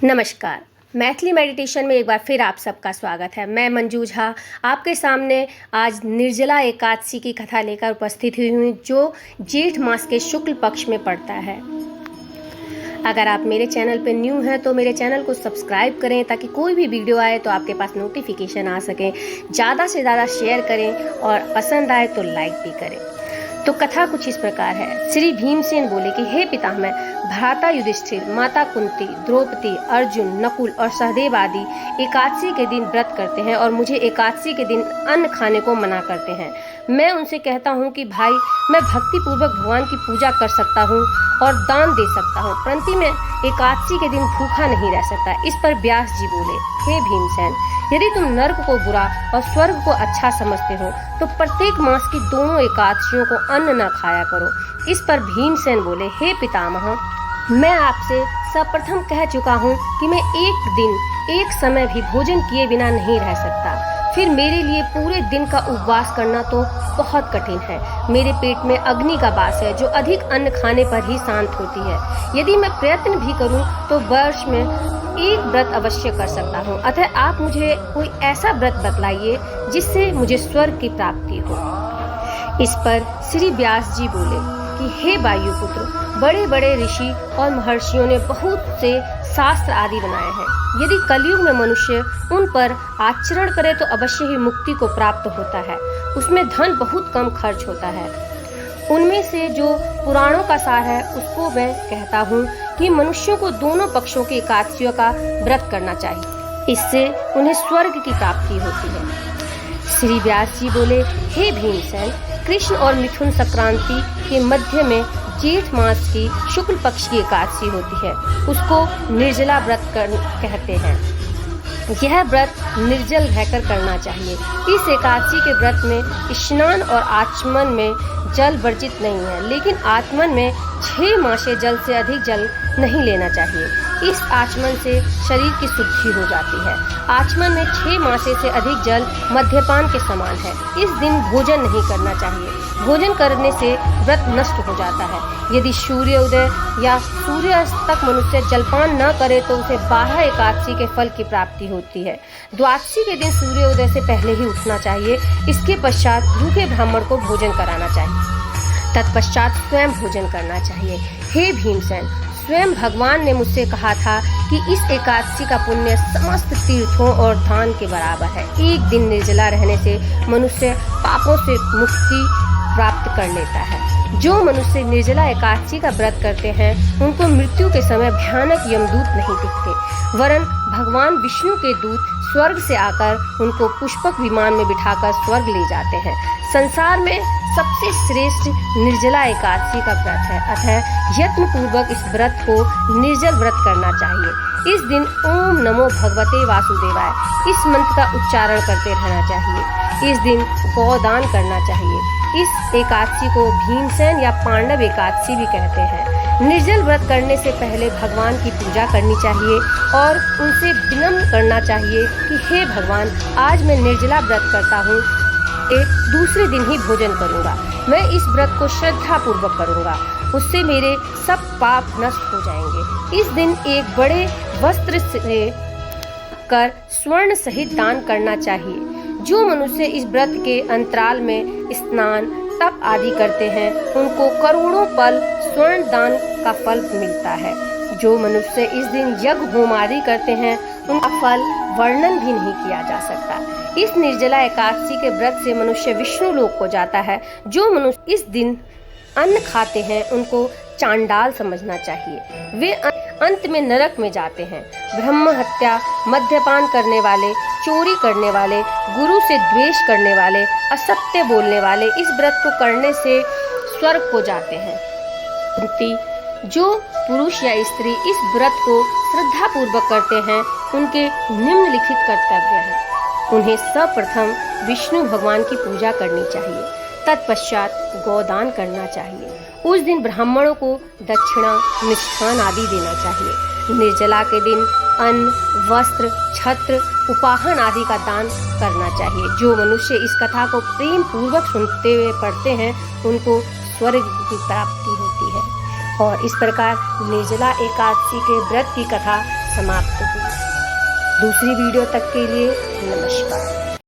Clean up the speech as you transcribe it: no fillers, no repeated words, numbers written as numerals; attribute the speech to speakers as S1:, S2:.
S1: नमस्कार। मैथिली मेडिटेशन में एक बार फिर आप सबका स्वागत है। मैं मंजू झा आपके सामने आज निर्जला एकादशी की कथा लेकर उपस्थित हुई हूँ, जो जेठ मास के शुक्ल पक्ष में पड़ता है। अगर आप मेरे चैनल पर न्यू हैं तो मेरे चैनल को सब्सक्राइब करें ताकि कोई भी वीडियो आए तो आपके पास नोटिफिकेशन आ सके। ज़्यादा से ज़्यादा शेयर करें और पसंद आए तो लाइक भी करें। तो कथा कुछ इस प्रकार है। श्री भीमसेन बोले कि हे पितामह, भ्राता युधिष्ठिर, माता कुंती, द्रौपदी, अर्जुन, नकुल और सहदेव आदि एकादशी के दिन व्रत करते हैं और मुझे एकादशी के दिन अन्न खाने को मना करते हैं। मैं उनसे कहता हूँ कि भाई, मैं भक्ति पूर्वक भगवान की पूजा कर सकता हूँ और दान दे सकता हूँ, परंतु मैं एकादशी के दिन भूखा नहीं रह सकता। इस पर व्यास जी बोले, हे भीमसेन, यदि तुम नर्क को बुरा और स्वर्ग को अच्छा समझते हो तो प्रत्येक मास की दोनों एकादशियों को अन्न न खाया करो। इस पर भीमसेन बोले, हे पितामह, मैं आपसे सर्वप्रथम कह चुका हूँ कि मैं एक दिन एक समय भी भोजन किए बिना नहीं रह सकता। फिर मेरे लिए पूरे दिन का उपवास करना तो बहुत कठिन है। मेरे पेट में अग्नि का वास है जो अधिक अन्न खाने पर ही शांत होती है। यदि मैं प्रयत्न भी करूं तो वर्ष में एक व्रत अवश्य कर सकता हूं। अतः आप मुझे कोई ऐसा व्रत बतलाइए जिससे मुझे स्वर्ग की प्राप्ति हो। इस पर श्री व्यास जी बोले कि हे वायुपुत्र, बड़े बड़े ऋषि और महर्षियों ने बहुत से शास्त्र आदि बनाए हैं। यदि कलयुग में मनुष्य उन पर आचरण करे तो अवश्य ही मुक्ति को प्राप्त होता है। उसमें धन बहुत कम खर्च होता है। उनमें से जो पुराणों का सार है उसको मैं कहता हूँ कि मनुष्यों को दोनों पक्षों की एकादशियों का व्रत करना चाहिए। इससे उन्हें स्वर्ग की प्राप्ति होती है। श्री व्यास जी बोले, हे भीमसेन, कृष्ण और मिथुन संक्रांति के मध्य में जेठ मास की शुक्ल पक्ष की एकादशी होती है। उसको निर्जला व्रत कहते हैं। यह व्रत निर्जल रहकर करना चाहिए। इस एकादशी के व्रत में स्नान और आचमन में जल वर्जित नहीं है, लेकिन आचमन में 6 मासे जल से अधिक जल नहीं लेना चाहिए। इस आचमन से शरीर की शुद्धि हो जाती है। आचमन में 6 मासे से अधिक जल मद्यपान के समान है। इस दिन भोजन नहीं करना चाहिए। भोजन करने से व्रत नष्ट हो जाता है। यदि सूर्योदय या सूर्यास्त तक मनुष्य जलपान न करे तो उसे 12 एकादशी के फल की प्राप्ति होती है। द्वादशी के दिन सूर्योदय से पहले ही उठना चाहिए। इसके पश्चात भूखे ब्राह्मण को भोजन कराना चाहिए। तत्पश्चात स्वयं भोजन करना चाहिए। हे भीमसेन, स्वयं भगवान ने मुझसे कहा था कि इस एकादशी का पुण्य समस्त तीर्थों और दान के बराबर है। एक दिन निर्जला रहने से मनुष्य पापों से मुक्ति प्राप्त कर लेता है। जो मनुष्य निर्जला एकादशी का व्रत करते हैं उनको मृत्यु के समय भयानक यमदूत नहीं दिखते, वरन भगवान विष्णु के दूत स्वर्ग से आकर उनको पुष्पक विमान में बिठाकर स्वर्ग ले जाते हैं। संसार में सबसे श्रेष्ठ निर्जला एकादशी का व्रत है। अतः यत्न पूर्वक इस व्रत को निर्जल व्रत करना चाहिए। इस दिन ओम नमो भगवते वासुदेवाय इस मंत्र का उच्चारण करते रहना चाहिए। इस दिन गौदान करना चाहिए। इस एकादशी को भीमसेन या पांडव एकादशी भी कहते हैं। निर्जल व्रत करने से पहले भगवान की पूजा करनी चाहिए और उनसे विनम्र करना चाहिए कि हे भगवान, आज मैं निर्जला व्रत करता हूँ, दूसरे दिन ही भोजन करूँगा। मैं इस व्रत को श्रद्धा पूर्वक करूँगा, उससे मेरे सब पाप नष्ट हो जाएंगे। इस दिन एक बड़े वस्त्र से कर स्वर्ण सहित दान करना चाहिए। जो मनुष्य इस व्रत के अंतराल में स्नान तप आदि करते हैं उनको करोड़ों पल स्वर्ण दान का फल मिलता है। जो मनुष्य इस दिन यज्ञ होम आदि करते हैं उनका फल वर्णन भी नहीं किया जा सकता। इस निर्जला एकादशी के व्रत से मनुष्य विष्णु लोक को जाता है। जो मनुष्य इस दिन अन्न खाते हैं उनको चांडाल समझना चाहिए। वे अंत में नरक में जाते हैं। ब्रह्म हत्या, मद्यपान करने वाले, चोरी करने वाले, गुरु से द्वेष करने वाले, असत्य बोलने वाले इस व्रत को करने से स्वर्ग को जाते हैं। जो पुरुष या स्त्री इस व्रत को श्रद्धा पूर्वक करते हैं उनके निम्नलिखित कर्तव्य हैं। उन्हें सर्वप्रथम विष्णु भगवान की पूजा करनी चाहिए। तत्पश्चात गोदान करना चाहिए। उस दिन ब्राह्मणों को दक्षिणा, मिष्ठान आदि देना चाहिए। निर्जला के दिन अन्न, वस्त्र, छत्र, उपाहन आदि का दान करना चाहिए। जो मनुष्य इस कथा को प्रेम पूर्वक सुनते हुए पढ़ते हैं उनको स्वर्ग की प्राप्ति होती है। और इस प्रकार निर्जला एकादशी के व्रत की कथा समाप्त हुई। दूसरी वीडियो तक के लिए नमस्कार।